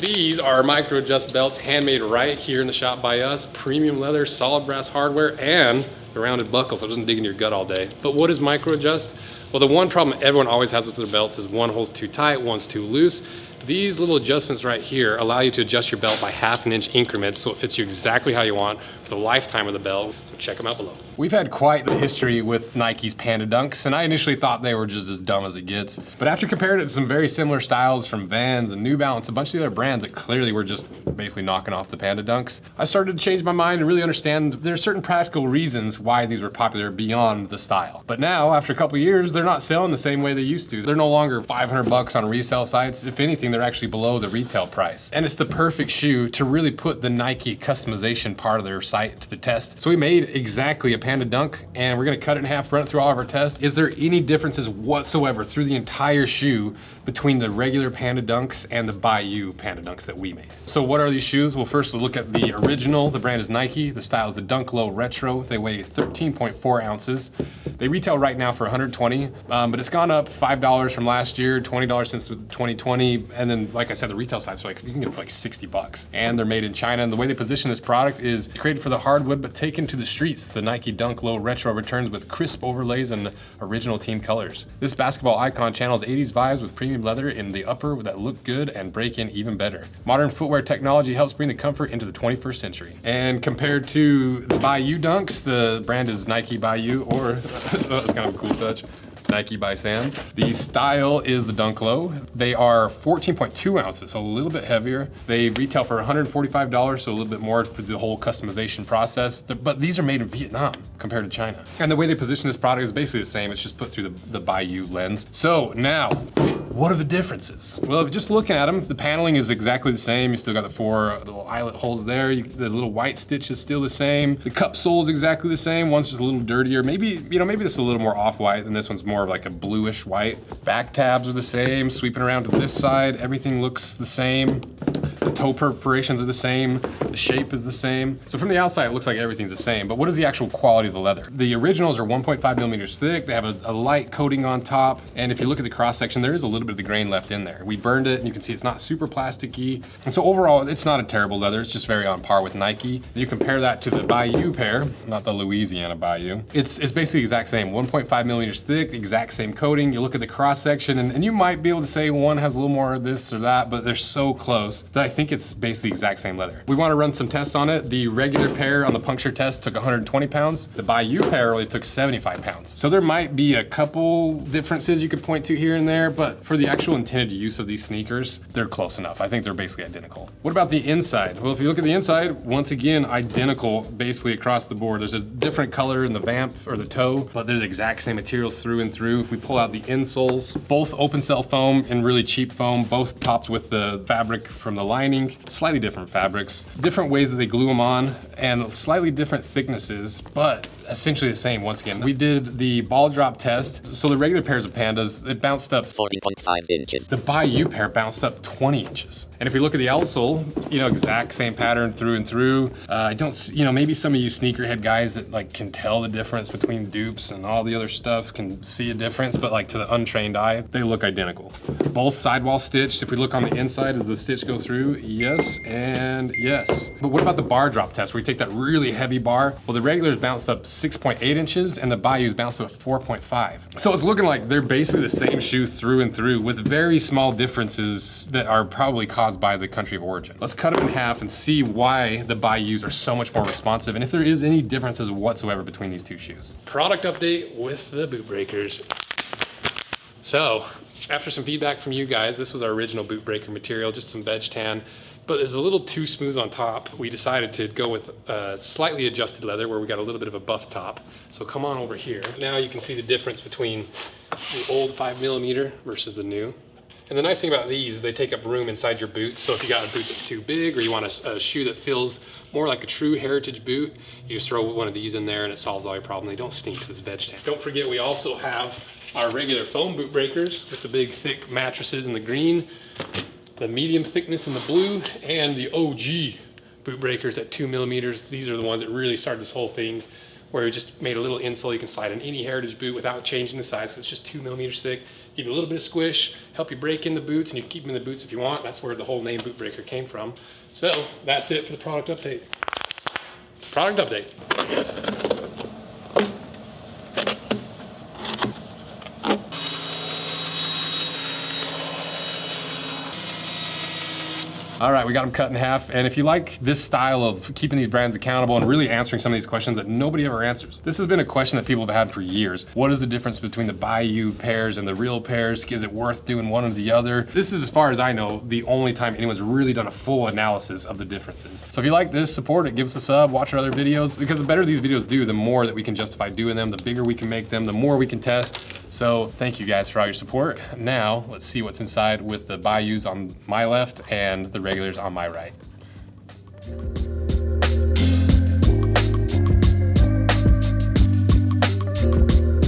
These are micro adjust belts, handmade right here in the shop by us. Premium leather, solid brass hardware, and the rounded buckle so it doesn't dig into your gut all day. But what is micro adjust? Well, the one problem everyone always has with their belts is one hole's too tight, one's too loose. These little adjustments right here allow you to adjust your belt by 1/2 inch increments so it fits you exactly how you want for the lifetime of the belt. So check them out below. We've had quite the history with Nike's Panda Dunks, and I initially thought they were just as dumb as it gets. But after comparing it to some very similar styles from Vans and New Balance, a bunch of the other brands that clearly were just basically knocking off the Panda Dunks, I started to change my mind and really understand there's certain practical reasons why these were popular beyond the style. But now, after a couple years, they're not selling the same way they used to. They're no longer 500 bucks on resale sites. If anything, they're actually below the retail price. And it's the perfect shoe to really put the Nike customization part of their site to the test. So we made exactly a Panda Dunk, and we're gonna cut it in half, run it through all of our tests. Is there any differences whatsoever through the entire shoe between the regular Panda Dunks and the Bayou Panda Dunks that we made? So what are these shoes? Well, first we'll look at the original. The brand is Nike. The style is the Dunk Low Retro. They weigh 13.4 ounces. They retail right now for $120, but it's gone up $5 from last year, $20 since 2020, and then like I said, the retail sites are like, you can get it for like 60 bucks. And they're made in China, and the way they position this product is created for the hardwood, but taken to the streets. The Nike Dunk Low Retro returns with crisp overlays and original team colors. This basketball icon channels 80s vibes with premium leather in the upper that look good and break in even better. Modern footwear technology helps bring the comfort into the 21st century. And compared to the Bayou Dunks, the brand is Nike Bayou, or that's kind of a cool touch, Nike by Sam. The style is the Dunk Low. They are 14.2 ounces, so a little bit heavier. They retail for $145, so a little bit more for the whole customization process. But these are made in Vietnam compared to China. And the way they position this product is basically the same. It's just put through the Bayou lens. So now, what are the differences? Well, if just looking at them, the paneling is exactly the same. You still got the 4 little eyelet holes there. The little white stitch is still the same. The cup sole is exactly the same. One's just a little dirtier. Maybe this is a little more off-white, and this one's more of like a bluish white. Back tabs are the same. Sweeping around to this side, everything looks the same. The toe perforations are the same. The shape is the same. So from the outside, it looks like everything's the same, but what is the actual quality of the leather? The originals are 1.5 millimeters thick. They have a light coating on top, and if you look at the cross section, there is a little bit of the grain left in there. We burned it, and you can see it's not super plasticky. And so overall, it's not a terrible leather. It's just very on par with Nike. You compare that to the Bayou pair, not the Louisiana Bayou. It's basically the exact same, 1.5 millimeters thick, exact same coating. You look at the cross section, and you might be able to say one has a little more of this or that, but they're so close that I think it's basically the exact same leather. We want to run some tests on it. The regular pair on the puncture test took 120 pounds. The Bayou pair only took 75 pounds. So there might be a couple differences you could point to here and there, but for the actual intended use of these sneakers, they're close enough. I think they're basically identical. What about the inside? Well, if you look at the inside, once again, identical basically across the board. There's a different color in the vamp or the toe, but there's the exact same materials through and through. If we pull out the insoles, both open cell foam and really cheap foam, both topped with the fabric from the lining, slightly different fabrics, different ways that they glue them on, and slightly different thicknesses, but essentially the same once again. We did the ball drop test. So the regular pairs of Pandas, it bounced up 40.5 inches. The Bayou pair bounced up 20 inches. And if you look at the outsole, exact same pattern through and through. I don't, maybe some of you sneakerhead guys that like can tell the difference between dupes and all the other stuff can see a difference, but like to the untrained eye, they look identical. Both sidewall stitched. If we look on the inside, does the stitch go through? Yes and yes. But what about the bar drop test where you take that really heavy bar? Well, the regulars bounced up 6.8 inches and the Bayous bounced up 4.5. So it's looking like they're basically the same shoe through and through with very small differences that are probably caused by the country of origin. Let's cut them in half and see why the Bayous are so much more responsive and if there is any differences whatsoever between these two shoes. Product update with the boot breakers. So, after some feedback from you guys, this was our original boot breaker material, just some veg tan, but it's a little too smooth on top. We decided to go with slightly adjusted leather where we got a little bit of a buff top. So come on over here. Now you can see the difference between the old 5mm versus the new. And the nice thing about these is they take up room inside your boots. So if you got a boot that's too big or you want a shoe that feels more like a true heritage boot, you just throw one of these in there and it solves all your problems. They don't stink to this veg tan. Don't forget we also have our regular foam boot breakers with the big thick mattresses in the green, the medium thickness in the blue, and the OG boot breakers at 2mm. These are the ones that really started this whole thing where we just made a little insole you can slide in any Heritage boot without changing the size, 'cause it's just 2 millimeters thick. Give you a little bit of squish, help you break in the boots, and you can keep them in the boots if you want. That's where the whole name Boot Breaker came from. So that's it for the product update. Product update. All right, we got them cut in half. And if you like this style of keeping these brands accountable and really answering some of these questions that nobody ever answers, this has been a question that people have had for years. What is the difference between the Bayou pairs and the real pairs? Is it worth doing one or the other? This is, as far as I know, the only time anyone's really done a full analysis of the differences. So if you like this, support it, give us a sub, watch our other videos, because the better these videos do, the more that we can justify doing them, the bigger we can make them, the more we can test. So thank you guys for all your support. Now, let's see what's inside with the Bayous on my left and the regulars on my right.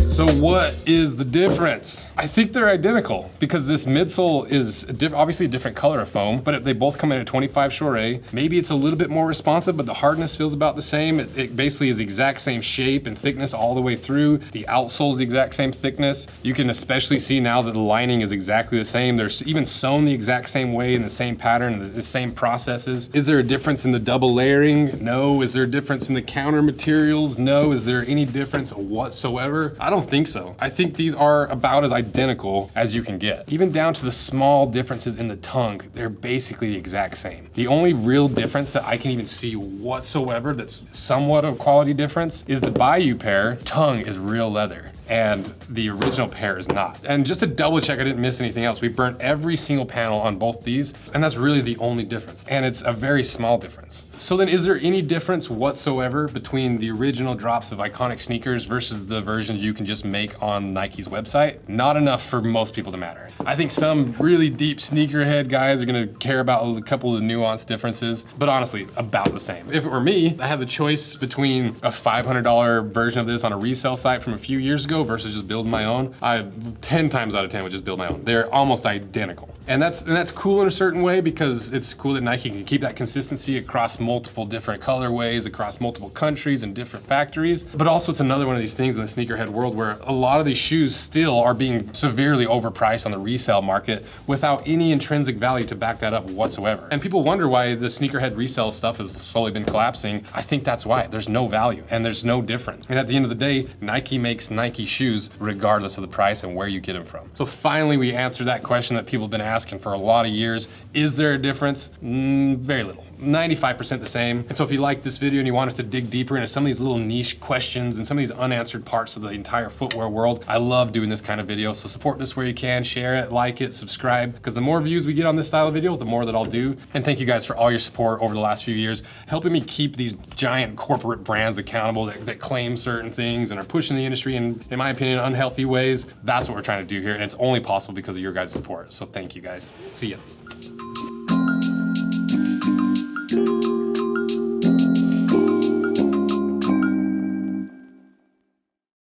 So what is the difference? I think they're identical because this midsole is obviously a different color of foam, but they both come in at 25 Shore. Maybe it's a little bit more responsive, but the hardness feels about the same. It basically is the exact same shape and thickness all the way through. The outsole is the exact same thickness. You can especially see now that the lining is exactly the same. They're even sewn the exact same way in the same pattern, the same processes. Is there a difference in the double layering? No. Is there a difference in the counter materials? No. Is there any difference whatsoever? I don't think so. I think these are about as identical as you can get. Even down to the small differences in the tongue, they're basically the exact same. The only real difference that I can even see whatsoever that's somewhat of a quality difference is the Bayou pair tongue is real leather and the original pair is not. And just to double check I didn't miss anything else, we burnt every single panel on both these, and that's really the only difference. And it's a very small difference. So then is there any difference whatsoever between the original drops of iconic sneakers versus the versions you can just make on Nike's website? Not enough for most people to matter. I think some really deep sneakerhead guys are gonna care about a couple of the nuanced differences, but honestly, about the same. If it were me, I had the choice between a $500 version of this on a resale site from a few years ago versus just building my own. I 10 times out of 10 would just build my own. They're almost identical. And that's cool in a certain way because it's cool that Nike can keep that consistency across multiple different colorways, across multiple countries and different factories. But also it's another one of these things in the sneakerhead world where a lot of these shoes still are being severely overpriced on the resale market without any intrinsic value to back that up whatsoever. And people wonder why the sneakerhead resale stuff has slowly been collapsing. I think that's why. There's no value and there's no difference. And at the end of the day, Nike makes Nike shoes regardless of the price and where you get them from. So finally we answered that question that people have been asking for a lot of years. Is there a difference? Very little. 95% the same. And so if you like this video and you want us to dig deeper into some of these little niche questions and some of these unanswered parts of the entire footwear world, I love doing this kind of video. So support this where you can, share it, like it, subscribe, because the more views we get on this style of video, the more that I'll do. And thank you guys for all your support over the last few years, helping me keep these giant corporate brands accountable that claim certain things and are pushing the industry in my opinion, unhealthy ways. That's what we're trying to do here. And it's only possible because of your guys' support. So thank you guys. See ya.